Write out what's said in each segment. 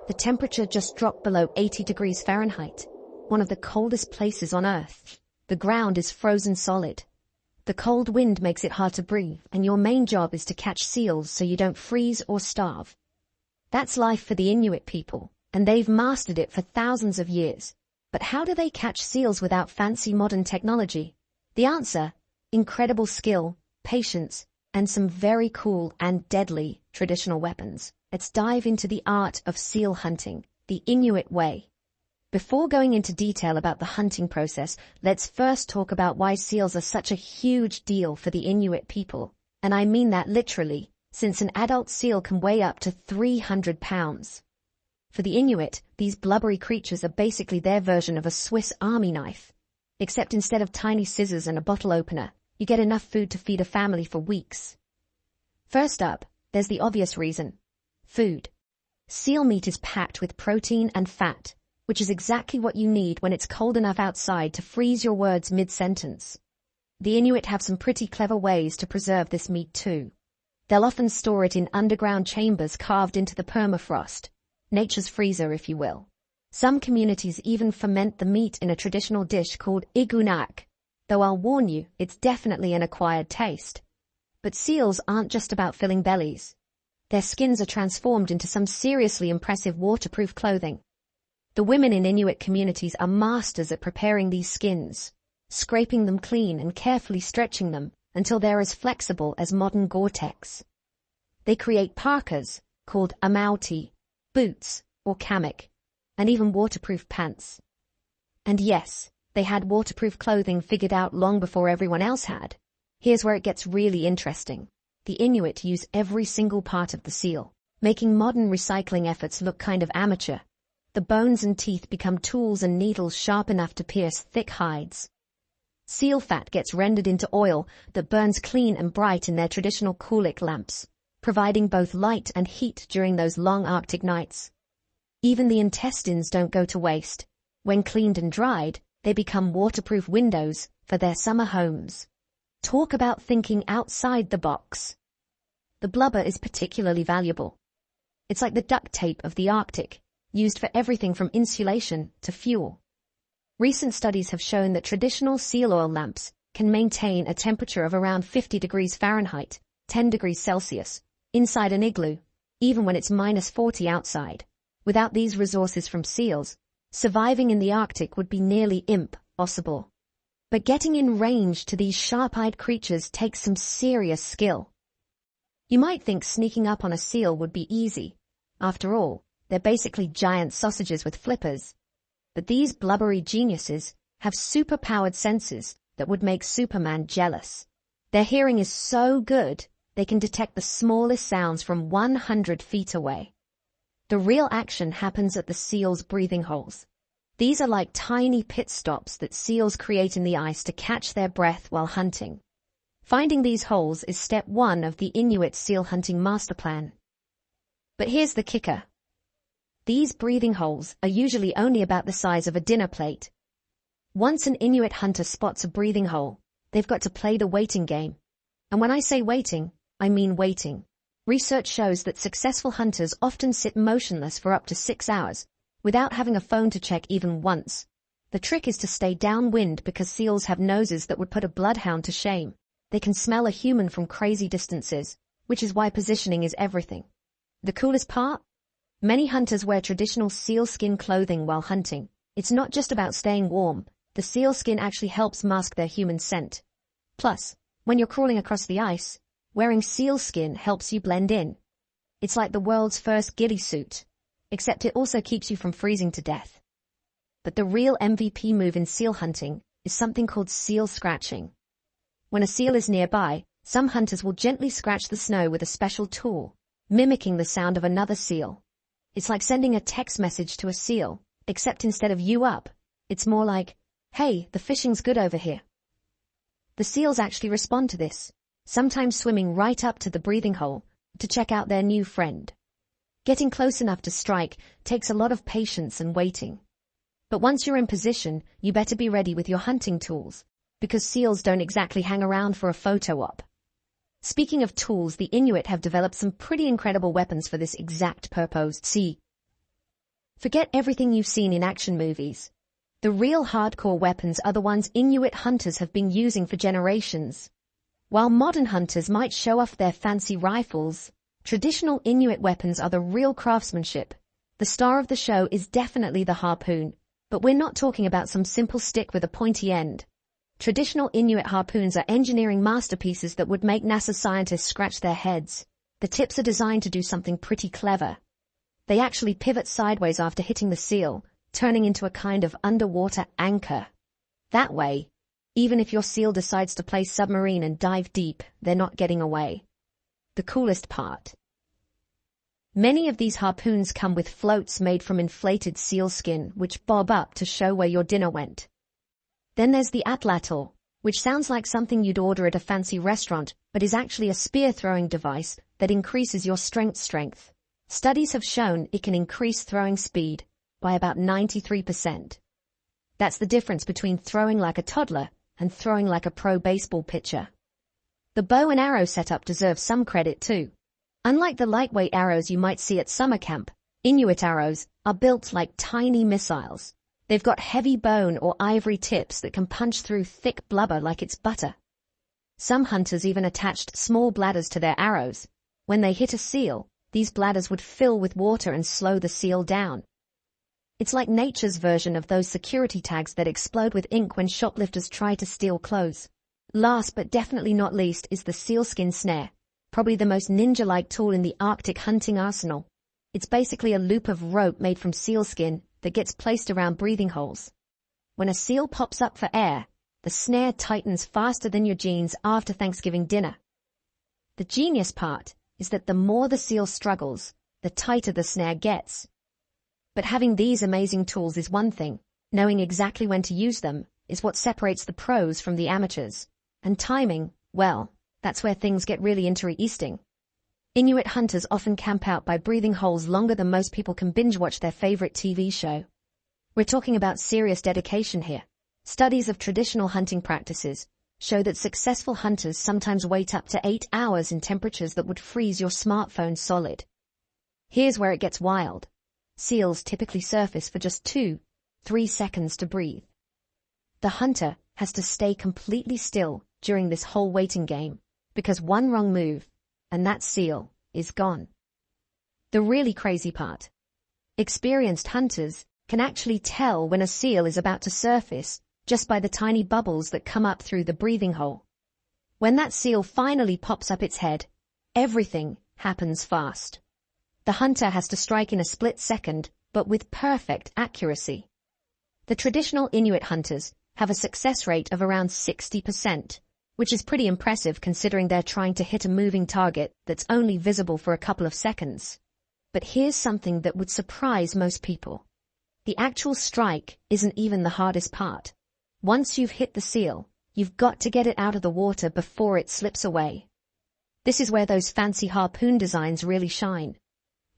The temperature just dropped below 80 degrees Fahrenheit, one of the coldest places on Earth. The ground is frozen solid. The cold wind makes it hard to breathe, and your main job is to catch seals so you don't freeze or starve. That's life for the Inuit people, and they've mastered it for thousands of years. But how do they catch seals without fancy modern technology? The answer: incredible skill, patience, and some very cool and deadly traditional weapons. Let's dive into the art of seal hunting, the Inuit way. Before going into detail about the hunting process, let's first talk about why seals are such a huge deal for the Inuit people. And I mean that literally, since an adult seal can weigh up to 300 pounds. For the Inuit, these blubbery creatures are basically their version of a Swiss Army knife. Except instead of tiny scissors and a bottle opener, you get enough food to feed a family for weeks. First up, there's the obvious reason: food. Seal meat is packed with protein and fat, which is exactly what you need when it's cold enough outside to freeze your words mid-sentence. The Inuit have some pretty clever ways to preserve this meat too. They'll often store it in underground chambers carved into the permafrost, nature's freezer if you will. Some communities even ferment the meat in a traditional dish called igunak, though I'll warn you, it's definitely an acquired taste. But seals aren't just about filling bellies. Their skins are transformed into some seriously impressive waterproof clothing. The women in Inuit communities are masters at preparing these skins, scraping them clean and carefully stretching them until they're as flexible as modern Gore-Tex. They create parkas, called amauti, boots, or kamek, and even waterproof pants. And yes, they had waterproof clothing figured out long before everyone else had. Here's where it gets really interesting. The Inuit use every single part of the seal, making modern recycling efforts look kind of amateur. The bones and teeth become tools and needles sharp enough to pierce thick hides. Seal fat gets rendered into oil that burns clean and bright in their traditional kulik lamps, providing both light and heat during those long Arctic nights. Even the intestines don't go to waste. When cleaned and dried, they become waterproof windows for their summer homes. Talk about thinking outside the box. The blubber is particularly valuable. It's like the duct tape of the Arctic, used for everything from insulation to fuel. Recent studies have shown that traditional seal oil lamps can maintain a temperature of around 50 degrees Fahrenheit, 10 degrees Celsius, inside an igloo, even when it's -40 outside. Without these resources from seals, surviving in the Arctic would be nearly impossible. But getting in range to these sharp-eyed creatures takes some serious skill. You might think sneaking up on a seal would be easy. After all, they're basically giant sausages with flippers. But these blubbery geniuses have super-powered senses that would make Superman jealous. Their hearing is so good, they can detect the smallest sounds from 100 feet away. The real action happens at the seal's breathing holes. These are like tiny pit stops that seals create in the ice to catch their breath while hunting. Finding these holes is step one of the Inuit seal hunting master plan. But here's the kicker. These breathing holes are usually only about the size of a dinner plate. Once an Inuit hunter spots a breathing hole, they've got to play the waiting game. And when I say waiting, I mean waiting. Research shows that successful hunters often sit motionless for up to 6 hours, without having a phone to check even once. The trick is to stay downwind because seals have noses that would put a bloodhound to shame. They can smell a human from crazy distances, which is why positioning is everything. The coolest part? Many hunters wear traditional sealskin clothing while hunting. It's not just about staying warm. The sealskin actually helps mask their human scent. Plus, when you're crawling across the ice, wearing sealskin helps you blend in. It's like the world's first ghillie suit, except it also keeps you from freezing to death. But the real MVP move in seal hunting is something called seal scratching. When a seal is nearby, some hunters will gently scratch the snow with a special tool, mimicking the sound of another seal. It's like sending a text message to a seal, except instead of "you up," it's more like, "Hey, the fishing's good over here." The seals actually respond to this, sometimes swimming right up to the breathing hole to check out their new friend. Getting close enough to strike takes a lot of patience and waiting. But once you're in position, you better be ready with your hunting tools, because seals don't exactly hang around for a photo op. Speaking of tools, the Inuit have developed some pretty incredible weapons for this exact purpose. See, Forget everything you've seen in action movies. The real hardcore weapons are the ones Inuit hunters have been using for generations. While modern hunters might show off their fancy rifles, traditional Inuit weapons are the real craftsmanship. The star of the show is definitely the harpoon, but we're not talking about some simple stick with a pointy end. Traditional Inuit harpoons are engineering masterpieces that would make NASA scientists scratch their heads. The tips are designed to do something pretty clever. They actually pivot sideways after hitting the seal, turning into a kind of underwater anchor. That way, even if your seal decides to play submarine and dive deep, they're not getting away. The coolest part. Many of these harpoons come with floats made from inflated seal skin, which bob up to show where your dinner went. Then there's the atlatl, which sounds like something you'd order at a fancy restaurant, but is actually a spear-throwing device that increases your strength. Studies have shown it can increase throwing speed by about 93%. That's the difference between throwing like a toddler and throwing like a pro baseball pitcher. The bow and arrow setup deserves some credit too. Unlike the lightweight arrows you might see at summer camp, Inuit arrows are built like tiny missiles. They've got heavy bone or ivory tips that can punch through thick blubber like it's butter. Some hunters even attached small bladders to their arrows. When they hit a seal, these bladders would fill with water and slow the seal down. It's like nature's version of those security tags that explode with ink when shoplifters try to steal clothes. Last but definitely not least is the sealskin snare, probably the most ninja-like tool in the Arctic hunting arsenal. It's basically a loop of rope made from sealskin that gets placed around breathing holes. When a seal pops up for air, the snare tightens faster than your jeans after Thanksgiving dinner. The genius part is that the more the seal struggles, the tighter the snare gets. But having these amazing tools is one thing. Knowing exactly when to use them is what separates the pros from the amateurs. And timing, well, that's where things get really interesting. Inuit hunters often camp out by breathing holes longer than most people can binge-watch their favorite TV show. We're talking about serious dedication here. Studies of traditional hunting practices show that successful hunters sometimes wait up to 8 hours in temperatures that would freeze your smartphone solid. Here's where it gets wild. Seals typically surface for just 2-3 seconds to breathe. The hunter has to stay completely still during this whole waiting game, because one wrong move, and that seal is gone. The really crazy part. Experienced hunters can actually tell when a seal is about to surface just by the tiny bubbles that come up through the breathing hole. When that seal finally pops up its head, everything happens fast. The hunter has to strike in a split second, but with perfect accuracy. The traditional Inuit hunters have a success rate of around 60%, which is pretty impressive considering they're trying to hit a moving target that's only visible for a couple of seconds. But here's something that would surprise most people. The actual strike isn't even the hardest part. Once you've hit the seal, you've got to get it out of the water before it slips away. This is where those fancy harpoon designs really shine.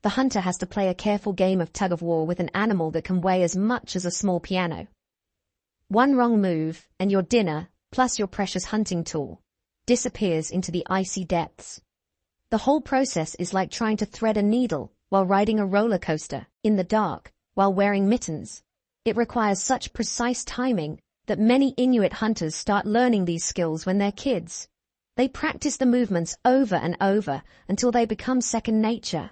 The hunter has to play a careful game of tug-of-war with an animal that can weigh as much as a small piano. One wrong move, and your dinner, plus your precious hunting tool, disappears into the icy depths. The whole process is like trying to thread a needle while riding a roller coaster in the dark while wearing mittens. It requires such precise timing that many Inuit hunters start learning these skills when they're kids. They practice the movements over and over until they become second nature.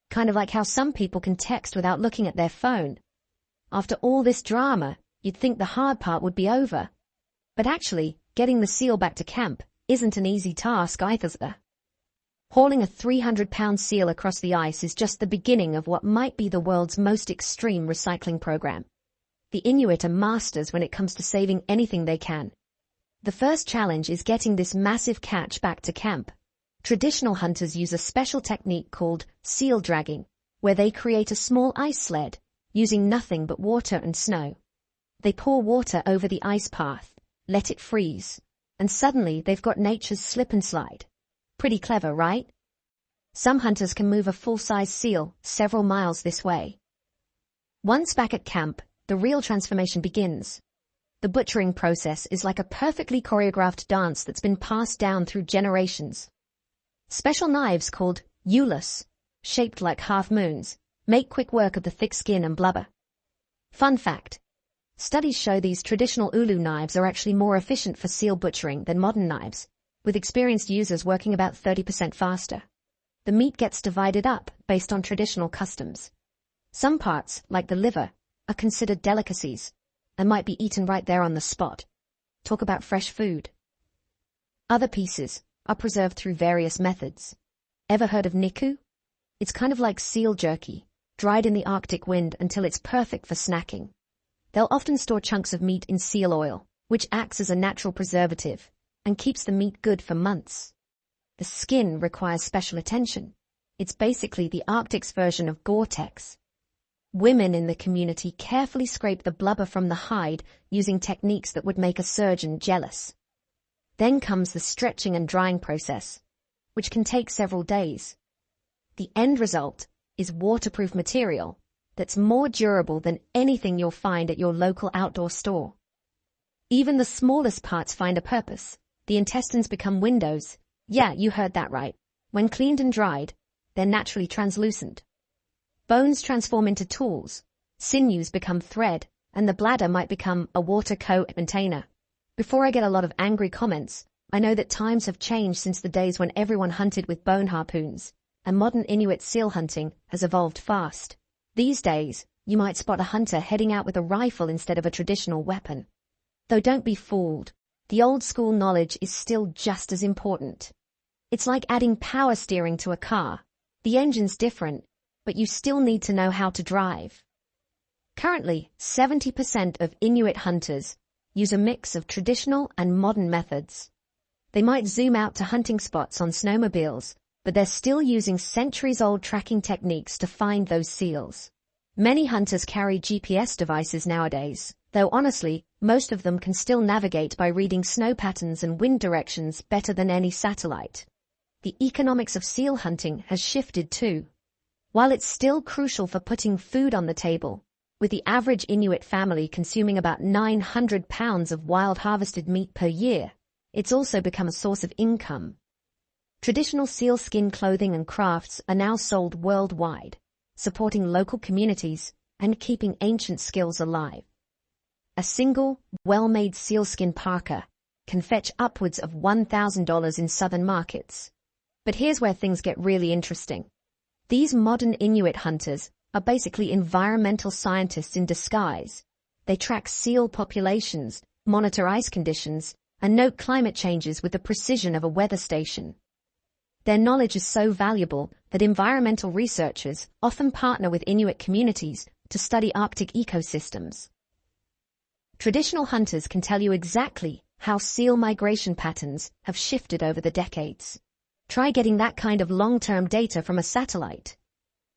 Kind of like how some people can text without looking at their phone. After all this drama, you'd think the hard part would be over. But actually, getting the seal back to camp isn't an easy task either. Hauling a 300-pound seal across the ice is just the beginning of what might be the world's most extreme recycling program. The Inuit are masters when it comes to saving anything they can. The first challenge is getting this massive catch back to camp. Traditional hunters use a special technique called seal dragging, where they create a small ice sled, using nothing but water and snow. They pour water over the ice path, let it freeze, and suddenly they've got nature's slip and slide. Pretty clever, right? Some hunters can move a full-size seal several miles this way. Once back at camp, the real transformation begins. The butchering process is like a perfectly choreographed dance that's been passed down through generations. Special knives called ulas, shaped like half moons, make quick work of the thick skin and blubber. Fun fact. Studies show these traditional ulu knives are actually more efficient for seal butchering than modern knives, with experienced users working about 30% faster. The meat gets divided up based on traditional customs. Some parts, like the liver, are considered delicacies and might be eaten right there on the spot. Talk about fresh food. Other pieces are preserved through various methods. Ever heard of niku? It's kind of like seal jerky, dried in the Arctic wind until it's perfect for snacking. They'll often store chunks of meat in seal oil, which acts as a natural preservative and keeps the meat good for months. The skin requires special attention. It's basically the Arctic's version of Gore-Tex. Women in the community carefully scrape the blubber from the hide using techniques that would make a surgeon jealous. Then comes the stretching and drying process, which can take several days. The end result is waterproof material that's more durable than anything you'll find at your local outdoor store. Even the smallest parts find a purpose. The intestines become windows. Yeah, you heard that right. When cleaned and dried, they're naturally translucent. Bones transform into tools, sinews become thread, and the bladder might become a water container. Before I get a lot of angry comments, I know that times have changed since the days when everyone hunted with bone harpoons, and modern Inuit seal hunting has evolved fast. These days, you might spot a hunter heading out with a rifle instead of a traditional weapon. Though don't be fooled, the old school knowledge is still just as important. It's like adding power steering to a car. The engine's different, but you still need to know how to drive. Currently, 70% of Inuit hunters use a mix of traditional and modern methods. They might zoom out to hunting spots on snowmobiles, but they're still using centuries-old tracking techniques to find those seals. Many hunters carry GPS devices nowadays, though honestly, most of them can still navigate by reading snow patterns and wind directions better than any satellite. The economics of seal hunting has shifted too. While it's still crucial for putting food on the table, with the average Inuit family consuming about 900 pounds of wild harvested meat per year, it's also become a source of income. Traditional sealskin clothing and crafts are now sold worldwide, supporting local communities and keeping ancient skills alive. A single, well-made sealskin parka can fetch upwards of $1,000 in southern markets. But here's where things get really interesting. These modern Inuit hunters are basically environmental scientists in disguise. They track seal populations, monitor ice conditions, and note climate changes with the precision of a weather station. Their knowledge is so valuable that environmental researchers often partner with Inuit communities to study Arctic ecosystems. Traditional hunters can tell you exactly how seal migration patterns have shifted over the decades. Try getting that kind of long-term data from a satellite.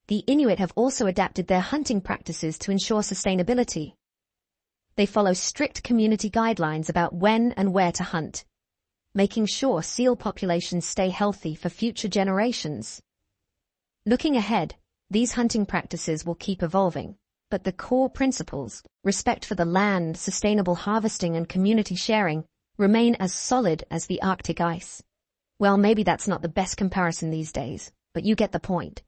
The Inuit have also adapted their hunting practices to ensure sustainability. They follow strict community guidelines about when and where to hunt, making sure seal populations stay healthy for future generations. Looking ahead, these hunting practices will keep evolving, but the core principles, respect for the land, sustainable harvesting, and community sharing, remain as solid as the Arctic ice. Well, maybe that's not the best comparison these days, but you get the point.